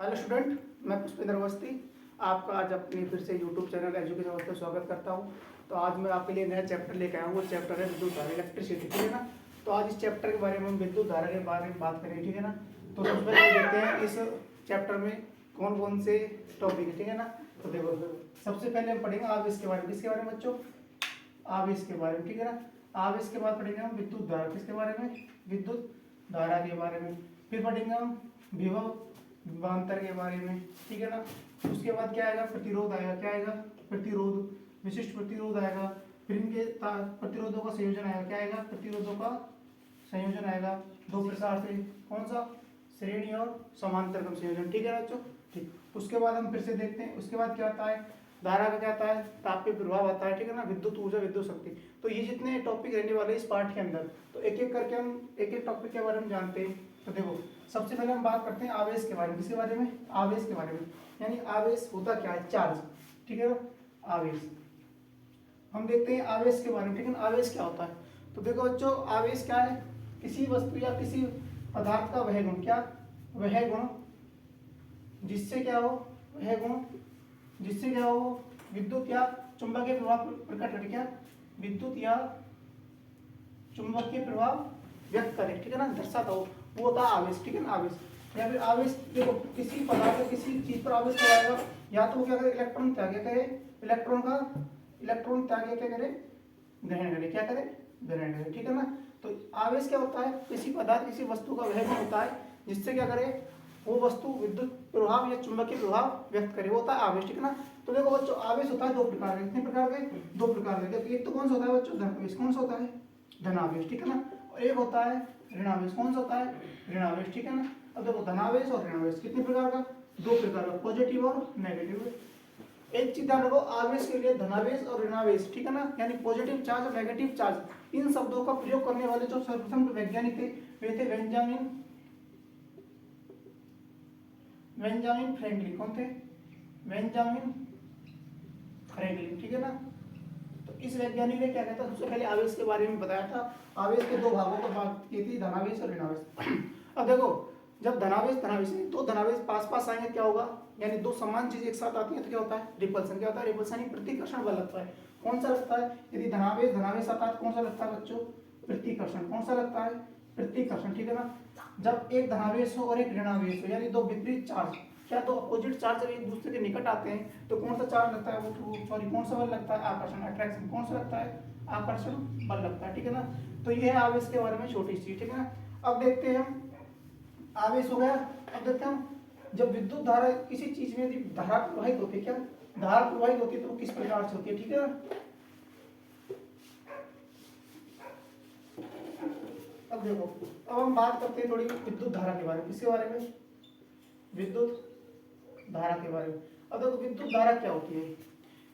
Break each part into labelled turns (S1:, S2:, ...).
S1: Hello student, मैं पुष्पेंद्र अवस्थी आपका आज अपने फिर से यूट्यूब चैनल एजुकेशन अवस्थी में स्वागत करता हूं। तो आज मैं आपके लिए नया चैप्टर लेकर आया हूँ। वो चैप्टर है विद्युत धारा, इलेक्ट्रिसिटी, ठीक है ना। तो आज इस चैप्टर के बारे में हम विद्युत धारा के बारे में बात करेंगे, ठीक है ना। तो सबसे पहले देखते हैं इस चैप्टर में कौन कौन से टॉपिक है, ठीक है ना। तो देखो, सबसे पहले हम पढ़ेंगे आवेश के बारे में। किसके बारे में बच्चों? आवेश के बारे में, ठीक है ना। आवेश के बाद पढ़ेंगे हम विद्युत धारा। किसके बारे में? विद्युत धारा के बारे में। फिर पढ़ेंगे हम विभव विभवांतर के बारे में, ठीक है ना। उसके बाद क्या आएगा? प्रतिरोध आएगा। क्या आएगा? प्रतिरोध, विशिष्ट प्रतिरोध आएगा। फिर इनके प्रतिरोधों का संयोजन आएगा। क्या आएगा? प्रतिरोधों का संयोजन आएगा दो प्रकार से। कौन सा? श्रेणी और समांतर क्रम संयोजन, ठीक है बच्चों। ठीक, उसके बाद हम फिर से देखते हैं। उसके बाद क्या आता है? धारा का क्या आता है? तापीय प्रभाव आता है, ठीक है ना। विद्युत ऊर्जा, विद्युत शक्ति। तो ये जितने टॉपिक रहने वाले इस पार्ट के अंदर, तो एक एक करके हम एक एक टॉपिक के बारे में जानते हैं। तो देखो, सबसे पहले हम बात करते हैं आवेश के बारे में। किसके बारे में? आवेश के बारे में। यानी आवेश होता क्या है? चार्ज, ठीक है ना। आवेश हम देखते हैं आवेश के बारे में, ठीक है ना। आवेश क्या होता है? तो देखो बच्चों, आवेश क्या है? किसी वस्तु या किसी पदार्थ का वह गुण, क्या? वह गुण जिससे क्या हो? वह गुण जिससे क्या हो? विद्युत या चुंबकीय प्रभाव प्रकट करे। क्या? विद्युत या चुंबकीय प्रभाव व्यक्त करे, ठीक है ना, दर्शाता हो, वो होता है आवेश, ठीक है ना। आवेश या फिर आवेश, देखो किसी पदार्थ या किसी चीज पर आवेश कब आएगा? या तो वो क्या करे? इलेक्ट्रॉन त्याग करे, इलेक्ट्रॉन त्याग क्या करे? ग्रहण करे। क्या करे? ग्रहण करे, ठीक है ना। तो आवेश क्या होता है? किसी पदार्थ, किसी वस्तु का वह गुण होता है जिससे क्या करे? वो वस्तु विद्युत प्रभाव या चुंबकीय प्रभाव व्यक्त करे, वो होता है आवेश, ठीक है ना। तो देखो बच्चों, आवेश होता है दो प्रकार के। कितने प्रकार के? दो प्रकार के। एक तो कौन सा होता है बच्चों? धनावेश। कौन सा होता है? धनावेश, ठीक है ना। और एक होता है ऋणावेश। कौन सा होता है? ऋणावेश, ठीक है ना। अब देखो, धनावेश और ऋणावेश कितने प्रकार का? दो प्रकार का, पॉजिटिव और नेगेटिव। एक चीज ध्यान रखो, आवेश के लिए धनावेश और ऋणावेश, ठीक है ना, यानी पॉजिटिव चार्ज और नेगेटिव चार्ज, इन शब्दों का प्रयोग करने वाले जो सर्वप्रथम वैज्ञानिक थे वे थे बेंजामिन फ्रैंकलिन। कौन थे? बेंजामिन फ्रैंकलिन, ठीक है ना। तो इस वैज्ञानिक ने क्या कहता, सबसे पहले आवेश के बारे में बताया था। आवेश के दो भागों पर बात की थी, धनावेश और ऋणावेश। अब देखो, जब धनावेश धनावेश दो धनावेश पास पास आएंगे क्या होगा? यानी दो समान चीज एक साथ आती है तो क्या होता है? रिपल्सन। क्या होता है? रिपल्सन, प्रतिकर्षण बल लगता है। कौन सा लगता है? यदि धनावेश धनावेश आता है तो कौन सा लगता है बच्चों? प्रतिकर्षण। कौन सा लगता है? प्रतिकर्षण, ठीक है ना। जब एक धनावेश हो और एक ऋणावेश हो, यानी दो विपरीत चार्ज, क्या दो अपोजिट चार्ज जब एक दूसरे के निकट आते हैं तो कौन सा चार्ज लगता है? वो सॉरी, कौन सा बल लगता है? आकर्षण, अट्रैक्शन। कौन सा लगता है? आकर्षण बल लगता है, ठीक है ना। तो ये है आवेश के बारे में छोटी सी, ठीक है ना। अब देखते हैं हम, आवेश हो गया। अब देखते हैं हम, जब विद्युत धारा किसी चीज में यदि धारा प्रवाहित होती है, क्या धारा प्रवाहित होती है, तो वो किस प्रकार से होती है, ठीक है ना। अब देखो, अब हम बात करते हैं थोड़ी विद्युत धारा के बारे में। किसके बारे में? विद्युत धारा के बारे में। अब देखो, विद्युत धारा क्या होती है?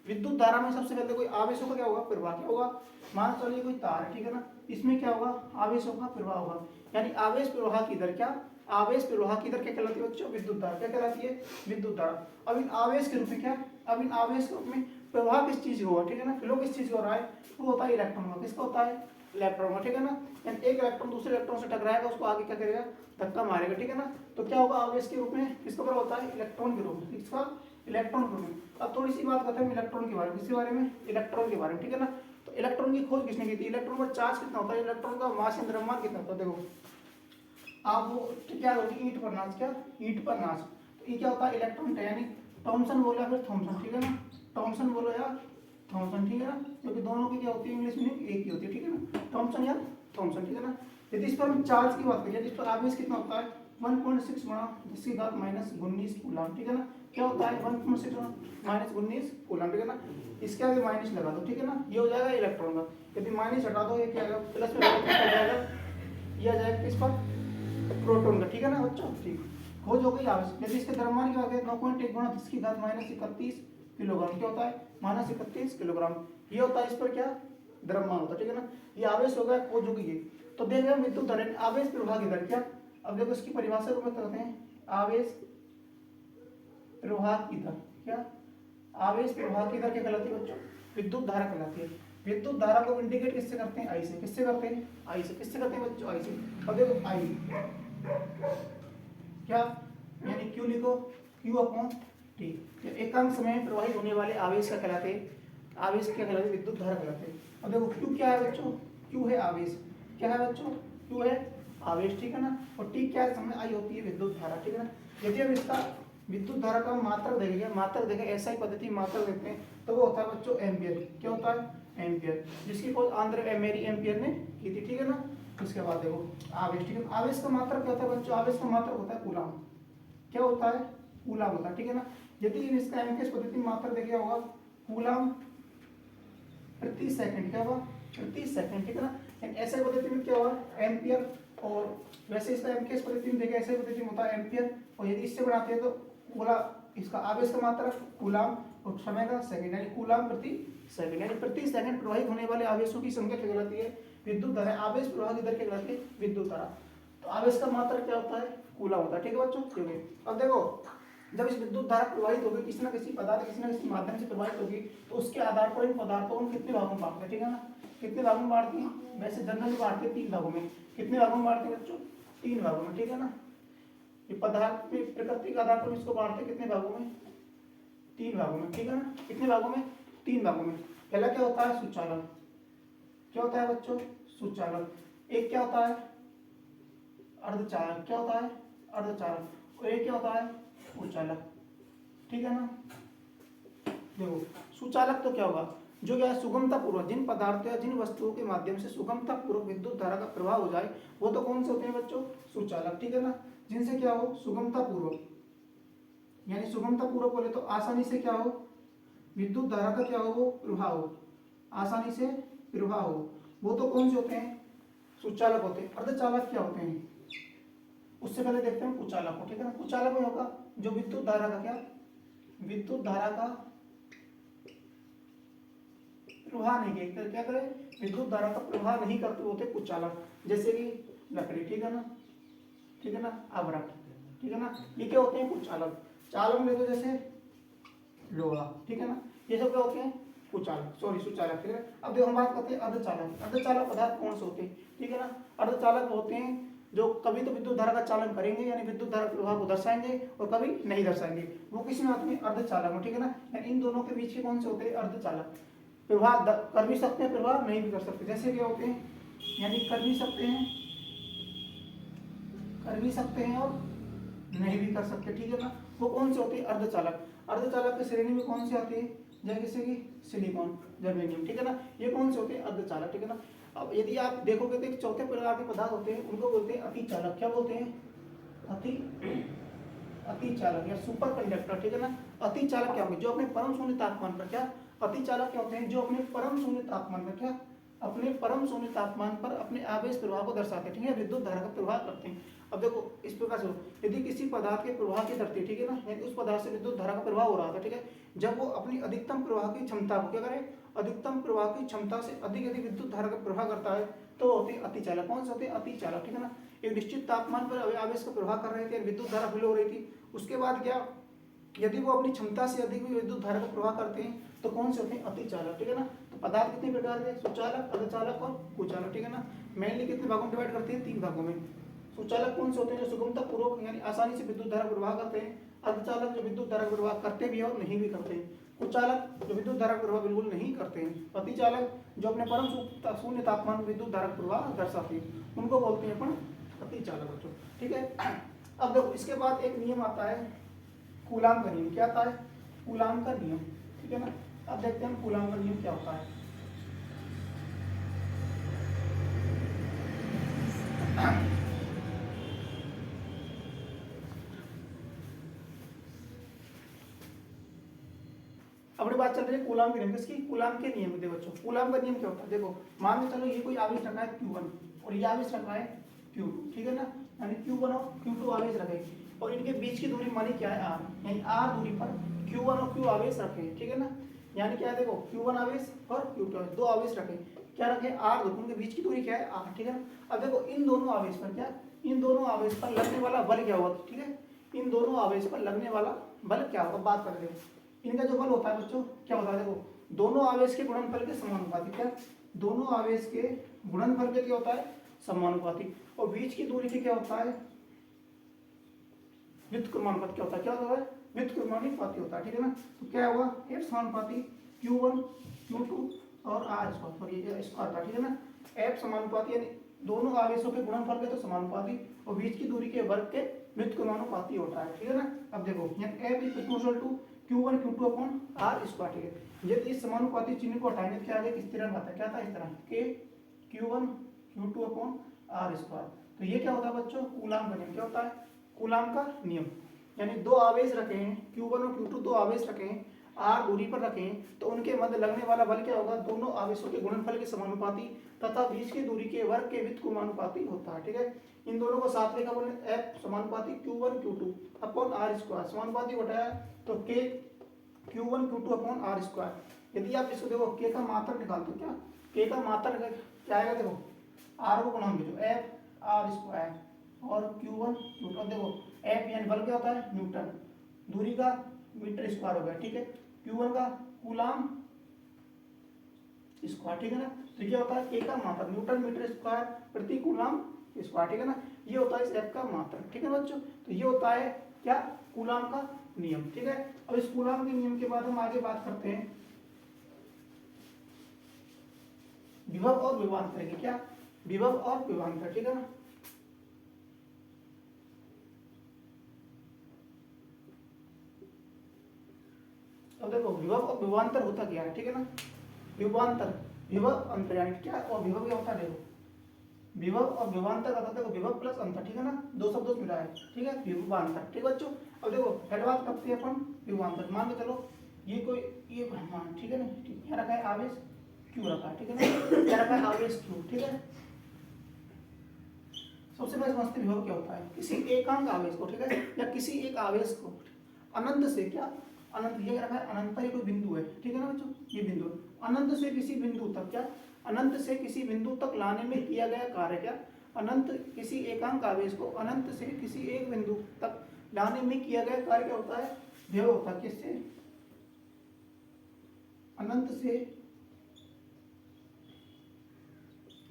S1: विद्युत धारा में सबसे पहले कोई आवेशों का क्या होगा? प्रवाह। क्या होगा? मान चलिए कोई तार है, ठीक है ना, इसमें क्या होगा? आवेशों का प्रवाह होगा, यानी आवेश प्रवाह की दर। क्या? आवेश प्रवाह की दर क्या कहलाती है बच्चों? विद्युत धारा। क्या कहलाती है? विद्युत धारा। अब इन आवेश के रूप में क्या? अब इन आवेश के रूप में प्रवाह किस चीज का होगा, ठीक है ना, फ्लो किस चीज का हो रहा है? वो होता है इलेक्ट्रॉन का। किसका होता है? इलेक्ट्रॉन का, ठीक है ना। यानी एक इलेक्ट्रॉन दूसरे इलेक्ट्रॉन से टकराएगा, उसको आगे क्या करेगा? धक्का मारेगा, ठीक है ना। तो क्या होगा? आवेश के रूप में किसका प्रवाह होता है? इलेक्ट्रॉन के रूप में। किसका? इलेक्ट्रॉन के रूप में। अब थोड़ी सी बात करते हैं इलेक्ट्रॉन के बारे में। किसके बारे में? इलेक्ट्रॉन के बारे में, ठीक है ना। तो इलेक्ट्रॉन की खोज किसने की थी? इलेक्ट्रॉन का चार्ज कितना होता है? इलेक्ट्रॉन का मास या द्रव्यमान कितना होता है? देखो, आप वो क्या होती है? ईंट पर नाच। क्या? ईंट पर नाच। तो ये क्या होता है? इलेक्ट्रॉन, यानी थॉमसन बोलो या फिर थॉमसन, ठीक है ना। थॉमसन बोलो या थॉमसन, ठीक है ना, क्योंकि दोनों की क्या होती है? इंग्लिश मीनिंग एक ही होती है, ठीक है ना, थॉमसन या थॉमसन, ठीक है ना। यदि इस पर हम चार्ज की बात करें, इस पर आवेश कितना होता है? 1.6 गुणा 10⁻⁻19 कूलम, ठीक है ना। क्या होता है? 1.6 -19 कूलम, ठीक है ना। इसके आगे माइनस लगा दो, ठीक है ना, ये हो जाएगा इलेक्ट्रॉन का। यदि माइनस हटा दो, ये क्या आएगा? प्लस में लगा तो जाएगा, ये आ जाएगा किस पर? प्रोटॉन का, ठीक है ना बच्चों। ठीक, खोज हो गई आवेश। यदि इसके द्रव्यमान की बात करें, 9.1 गुणा 10⁻31 किलोग्राम। क्या होता है? -31 किलोग्राम। ये होता है इस पर क्या? द्रव्यमान होता है, ठीक है ना। ये आवेश हो गया, खोज हो गई ये। तो देख रहे हैं विद्युत धारा, आवेश प्रवाह की दर। क्या? अब देखो, इसकी परिभाषा को करते हैं, आवेश प्रवाह की दर। क्या? आवेश प्रवाह की दर क्या कहलाती है बच्चों? विद्युत धारा कहलाती है। विद्युत धारा को इंडिकेट किससे करते हैं? आई से। किससे करते हैं? आई से। किससे करते हैं बच्चों? आई से। अब देखो, आई क्या, यानी क्यू लिखो, Q अपॉन T। एकांक समय में प्रवाहित होने वाले आवेश क्या कहलाते हैं? आवेश क्या कहलाते हैं? विद्युत धारा कहलाते हैं। अब देखो Q क्या है बच्चों? Q है आवेश। क्या है बच्चों? Q है आवेश, ठीक है ना। और T क्या है? समय I होती है विद्युत धारा, ठीक है ना। यदि हम इसका विद्युत धारा का मात्रक देखेंगे, मात्रक देखें ऐसा ही पद्धति मात्रक देखते हैं तो वो होता है बच्चों एम्पियर। क्या होता है? एम्पियर, जिसकी खोज आंध्र मेरी एम्पियर ने की थी, ठीक है ना। इसके बाद देखो आवेश, ठीक है। आवेश का मात्रक क्या होता है बच्चों? आवेश का मात्रक होता है कूलाम। क्या होता है? कूलाम होता है, ठीक है ना। यदि इसका एमकेएस पद्धति मात्रक देखा होगा कूलाम प्रति सेकंड, क्या होगा? प्रति सेकंड, ठीक है ना। ऐसे पद्धति में क्या होगा? एम्पियर। और वैसे इसका एमकेएस पद्धति में देखा ऐसे पद्धति में होता है एम्पियर। और यदि इससे बनाते हैं तो कूला इसका आवेश का मात्रक कूलाम और समय का सेकंड, यानी कूलाम प्रति सेकंड, यानी प्रति सेकंड प्रवाहित होने वाले आवेशों की संख्या क्या कहलाती है? विद्युत धारा। आवेश प्रवाह की दर क्या कहलाती है? विद्युत धारा। तो आवेश का मात्रक क्या होता है? कूलाम होता है, ठीक है बच्चों। ठीक है, अब देखो जब इस विद्युत धारा प्रवाहित होगी किसी ना किसी पदार्थ किसी ना किसी माध्यम से प्रवाहित होगी तो उसके आधार पर इन पदार्थों को कितने भागों में बांटते हैं, ठीक है ना। कितने भागों में बांटते हैं? वैसे जनरली बांटते हैं 3 भागों में। कितने भागों में बांटते हैं बच्चों? 3 भागों में, ठीक है ना। ये पदार्थ में प्रकृति के आधार पर इसको बांटते हैं कितने भागों में? 3 भागों में, ठीक है ना। कितने भागों में? 3 भागों में। पहला क्या होता है? सुचालक। क्या होता है बच्चों? सुचालक। एक क्या होता है? अर्धचालक। क्या होता है? अर्धचालक। और एक क्या होता है? उचालक, ठीक है ना। देखो सुचालक तो क्या होगा? जो क्या है सुगमता पूर्वक जिन पदार्थों या जिन वस्तुओं के माध्यम से सुगमता पूर्वक विद्युत धारा का प्रवाह हो जाए वो तो कौन से होते हैं बच्चों? सुचालक, ठीक है ना। जिनसे क्या हो? सुगमता पूर्वक, यानी सुगमता पूर्वक बोले तो आसानी से क्या हो? विद्युत धारा का क्या हो? वो प्रवाह हो, आसानी से प्रवाह हो। वो तो कौन से होते हैं? सुचालक होते हैं। अर्धचालक क्या होते हैं? उससे पहले देखते हैं कुचालक को, ठीक है ना। कुचालक में होगा जो विद्युत धारा का क्या? विद्युत धारा का प्रवाह नहीं करते, क्या करें? विद्युत धारा का प्रवाह नहीं करते होते कुचालक। जैसे कि लकड़ी, ठीक है ना, ठीक है ना, आवरक, ठीक है ना। ये क्या होते हैं? कुचालक। चालक में तो जैसे लोहा, ठीक है ना। ये सब क्या होते हैं? कुचालक, सॉरी सुचालक, ठीक है। अब देखो हम बात करते हैं अर्धचालक। अर्धचालक पदार्थ कौन से होते हैं? ठीक है ना। अर्धचालक होते हैं जो कभी तो विद्युत धारा का चालन करेंगे यानी विद्युत धारा प्रवाह को दर्शाएंगे और कभी नहीं दर्शाएंगे। वो किस में आते हैं? अर्धचालक में, ठीक है ना। इन दोनों के बीच के कौन से होते हैं? अर्धचालक। प्रवाह कर भी सकते हैं, प्रवाह नहीं भी कर सकते। जैसे क्या होते हैं? यानी कर भी सकते हैं, कर भी सकते हैं और नहीं भी कर सकते, ठीक है ना। वो कौन से होते हैं? अर्धचालक। अर्धचालक की श्रेणी में कौन से आते हैं? जैसे कि सिलिकॉन, जर्मेनियम, ठीक है ना। ये कौन से होते हैं? अर्धचालक, ठीक है ना। अब यदि आप देखोगे तो एक चौथे प्रकार के पदार्थ होते हैं उनको बोलते हैं अतिचालक। क्या बोलते हैं? अतिचालक या सुपर कंडक्टर, ठीक है ना। अतिचालक क्या होंगे? जो अपने परम शून्य तापमान पर क्या? अतिचालक क्या होते हैं? जो अपने परम शून्य तापमान पर क्या? अपने परम शून्य तापमान पर अपने आवेश प्रवाह को दर्शाते हैं, ठीक है, विद्युत धारा का प्रवाह करते हैं। अब देखो इस प्रकार से यदि किसी पदार्थ के प्रवाह की दर थी, ठीक है ना, यानी उस पदार्थ से विद्युत धारा का प्रवाह हो रहा था, ठीक है, जब वो अपनी अधिकतम प्रवाह की क्षमता को क्या करे? अधिकतम प्रवाह की क्षमता से अधिक यदि विद्युत धारा का प्रवाह करता है तो होते हैं अतिचालक। कौन से होते हैं? अतिचालक, ठीक है ना। एक निश्चित तापमान पर आवेश का प्रवाह कर रहे थे, विद्युत धारा फ्लो हो रही थी, उसके बाद क्या यदि वो अपनी क्षमता से अधिक भी विद्युत धारा का प्रवाह करते हैं तो कौन से होते हैं? अतिचालक, ठीक है ना। तो पदार्थ कितने प्रकार के? सुचालक, अर्धचालक और कुचालक, ठीक है ना। मेनली कितने भागों में डिवाइड करते हैं? 3 भागों में। सुचालक कौन से होते हैं? जो सुगमता पूर्वक यानी आसानी से विद्युत धारा प्रवाह करते हैं। अर्धचालक जो विद्युत धारा प्रवाह करते भी और नहीं भी करते हैं। कुचालक जो विद्युत धारा प्रवाह बिल्कुल नहीं करते हैं। अतिचालक जो अपने परम शून्य तापमान में विद्युत धारा प्रवाह दर्शाते हैं, उनको बोलते हैं अपन अतिचालक बच्चों, ठीक है। अब देखो इसके बाद एक नियम आता है कूलाम का नियम। क्या आता है? कूलाम का नियम, ठीक है ना। अब देखते हैं कूलाम का नियम क्या होता है। अपनी बात चल रही है कूलाम के नियम। किसकी? कूलाम के नियम। देखो बच्चों कूलाम का नियम क्या होता है? देखो मान के चलो ये कोई आवेश रखा है Q1 और ये आवेश रखा है Q2, ठीक है ना। यानी Q1 और Q2 आवेश रखे और इनके बीच की दूरी मानी क्या है? R, यानी R दूरी पर Q1 और Q आवेश रखे, ठीक है ना। यानी क्या है? देखो Q1 आवेश और Q2 आवेश, दो आवेश रखे, क्या रखे? R, उनके बीच की दूरी क्या है? R, ठीक है ना। अब देखो इन दोनों आवेश पर क्या? इन दोनों आवेश पर लगने वाला बल क्या होगा? ठीक है, इन दोनों आवेश पर लगने वाला बल क्या होगा? बात कर रहे हैं। इनका जो बल होता है बच्चों क्या होता है? देखो दोनों आवेश के गुणनफल के समानुपाती। क्या? दोनों आवेश के गुणनफल के क्या होता है? समानुपाती। और बीच की दूरी के क्या होता है? व्युत्क्रमानुपात। क्या होता है? क्या होता है? व्युत्क्रमानुपाती होता है, ठीक है ना। तो क्या होगा, F समानुपाती Q1 Q2 और R स्क्वायर, सॉरी ये स्क्वायर था, ठीक है ना। F समानुपाती यानी दोनों आवेशों के गुणनफल के तो समानुपाती और बीच की दूरी के वर्ग के व्युत्क्रमानुपाती होता है, ठीक है ना। अब देखो यहाँ F is equal to Q1 Q2 upon R square, ठीक है। यदि इस समानुपाती चिन्ह को हटाएंगे तो क्या आगे इस तरह आता है, क्या था इस तरह के Q1 Q2 upon R square. तो ये क्या होता है बच्चों, कूलाम का नियम। क्या होता है, कूलाम का नियम। यानी दो आवेश रखे हैं Q1 और Q2, दो आवेश रखे हैं R दूरी पर रखे हैं, तो उनके मध्य लगने वाला बल क्या होगा, दोनों आवेशों के गुणनफल के समानुपाती तथा बीच की दूरी के वर्ग के व्युत्क्रमानुपाती होता है, ठीक है। इन दोनों को साथ लेकर बोले F समानुपाती Q1 Q2 upon R square, समानुपाती उठाया तो K Q1 Q2 upon R square. यदि आप इसको देखो K का मात्रक निकालते हो, क्या K का मात्रक क्या आएगा, देखो R को गुणा भेजो F R स्क्वायर और Q1 Q2। देखो F यानी बल क्या होता है, न्यूटन, दूरी का मीटर स्क्वायर हो गया, ठीक है। Q1 का कूलाम स्क्वायर, ठीक है ना। तो ये होता है K का मात्रक न्यूटन मीटर स्क्वायर प्रति कूलाम स्क्वायर, ठीक है ना। ये होता है इस F का मात्रक, ठीक है बच्चों। तो ये होता है क्या, कूलाम का नियम, ठीक है। अब इस कूलाम के नियम के बाद हम आगे बात करते हैं विभव और विभवांतर की। क्या, विभव और विभवांतर, ठीक है ना। अब देखो विभव और विभवांतर होता क्या है, ठीक है ना। विभवांतर, विभव अंतर यानी क्या, और विभव क्या होता है, देखो विभव और विभवांतर का देखो विभव प्लस अंतर, ठीक है ना, दो शब्दों से मिला है, ठीक है, विभवांतर, ठीक है बच्चों। अब देखो पहले बात करते हैं अपन विभवांतर। मान के चलो ये कोई ये हाँ ठीक है ना, यहाँ रखा है आवेश क्यू रखा है, ठीक है ना, क्या रखा है आवेश क्यू, ठीक है। सबसे पहले समझते विभव क्या होता है, किसी एकांक आवेश को, ठीक है, या किसी एक आवेश को अनंत से, क्या अनंत, ये रखा है अनंत, ये कोई बिंदु है, ठीक है ना बच्चों, ये बिंदु है। अनंत से किसी बिंदु तक, क्या अनंत से किसी बिंदु तक लाने में किया गया कार्य, क्या अनंत, किसी एकांक आवेश को अनंत से किसी एक बिंदु तक लाने में किया गया कार्य क्या होता है, विभव होता है। किससे, अनंत से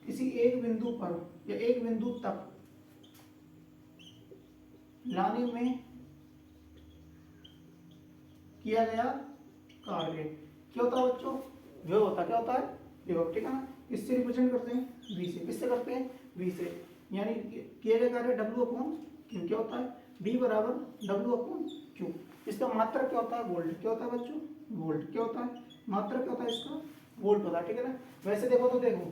S1: किसी एक बिंदु पर या एक बिंदु तक लाने में किया गया कार्य क्या होता है बच्चों, विभव होता है। क्या होता है, विभव, ठीक है ना। किससे रिप्रेजेंट करते हैं, V से। किससे करते हैं, V से। यानी किया गया कार्य W अपॉन Q, क्या होता है, V बराबर W अपॉन Q। इसका मात्रक क्या होता है, वोल्ट। क्या होता है बच्चों, वोल्ट। क्या होता है, मात्रक क्या होता है इसका, वोल्ट होता है, ठीक है ना। वैसे देखो तो देखो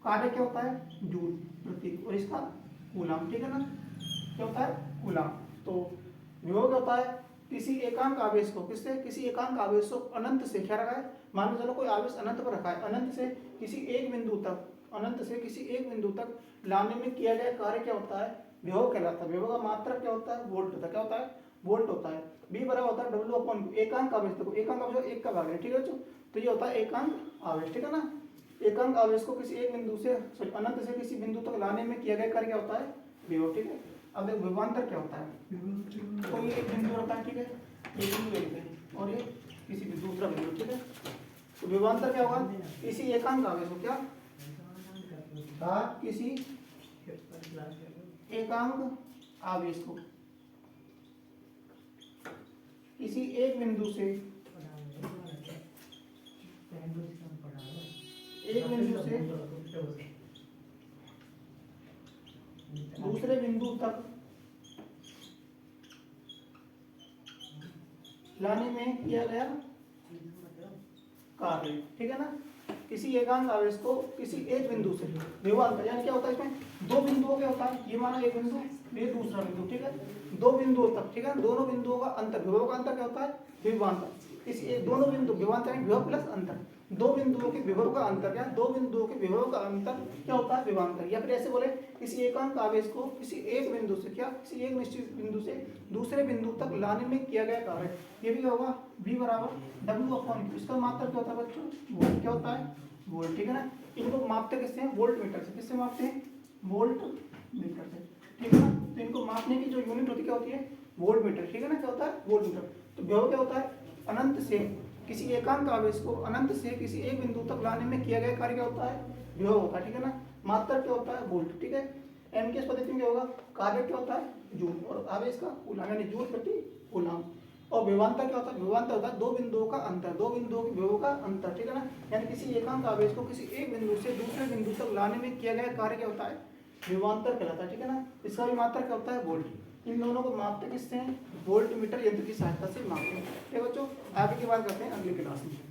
S1: कार्य क्या होता है, जूल प्रति, और इसका कूलाम, ठीक है ना, क्या होता है, कूलाम। तो विभव क्या होता है, किसी एकांक आवेश को, किससे, किसी एकांक आवेश को अनंत से, क्या रखा है, मान लो चलो कोई आवेश अनंत पर रखा है, अनंत से किसी एक बिंदु तक, अनंत से किसी एक बिंदु तक लाने में किया गया कार्य क्या होता है, विभव कहलाता है। विभव का मात्रक क्या होता है, वोल्ट होता है। क्या होता है, वोल्ट होता है। V बराबर होता है W अपॉन Q। एकांक आवेश, देखो एकांक आवेश एक का भाग है, ठीक है बच्चों। तो ये होता है एकांक आवेश, ठीक है ना। एकांक आवेश को किसी एक बिंदु से, सॉरी अनंत से किसी बिंदु तक लाने में किया गया कार्य क्या होता है, विभव, ठीक है। अब देखो विभवांतर क्या होता है, तो ये एक बिंदु होता है, ठीक है, एक बिंदु एक है और ये किसी भी दूसरा बिंदु, ठीक है। तो विभवांतर क्या होगा, किसी एकांक आवेश को, क्या किसी एकांक आवेश को किसी एक बिंदु से, एक बिंदु से दूसरे बिंदु तक लाने में किया गया कार्य, ठीक है ना। किसी एकांक आवेश को किसी एक बिंदु से, विभवांतर यानी क्या होता है, इसमें दो बिंदुओं का होता है, ये माना एक बिंदु, ये दूसरा बिंदु, ठीक है, दो बिंदुओं तक, ठीक है, दोनों बिंदुओं का अंतर, विभव का अंतर क्या होता है, विभवांतर। इस दोनों बिंदु, विभवांतर यानी विभव प्लस अंतर, दो बिंदुओं के विभव का अंतर, या दो बिंदुओं के विभव का अंतर क्या होता है, विभवांतर। या फिर ऐसे बोले, किसी एकांक आवेश को किसी एक बिंदु से, क्या किसी एक निश्चित बिंदु से दूसरे बिंदु तक लाने में किया गया कार्य, ये भी होगा V बराबर W अपॉन Q। इसका मात्रक क्या होता है बच्चों, वोल्ट। क्या होता है, वोल्ट, ठीक है ना। इनको मापते किससे हैं, वोल्ट मीटर से। किससे मापते हैं, वोल्ट मीटर से, ठीक है ना। तो इनको मापने की जो यूनिट होती है क्या होती है, वोल्ट मीटर, ठीक है ना। क्या होता है, वोल्ट मीटर। तो विभव क्या होता है, अनंत से किसी एकांक आवेश को अनंत से किसी एक बिंदु तक लाने में किया गया कार्य क्या होता है, विभव होता है, ठीक है ना। मात्रक क्या होता है, वोल्ट, ठीक है। एम की पद्धति में क्या होगा, कार्य क्या होता है, जूल, और आवेश का कूलाम, यानी जूल प्रति कूलाम। और विभवांतर क्या होता है? विभवांतर होता है दो बिंदुओं का अंतर, दो बिंदुओं के विभव का अंतर, ठीक है ना। यानी किसी एकांक आवेश को किसी एक बिंदु से दूसरे बिंदु तक लाने में किया गया कार्य क्या होता है? विभवांतर कहलाता है, ठीक है ना। इसका भी मात्रक क्या होता है? वोल्ट। इन दोनों को मापते किससे हैं? वोल्ट मीटर यंत्र की सहायता से मापते हैं। ठीक है बच्चों, आगे की बात करते हैं अगली क्लास में।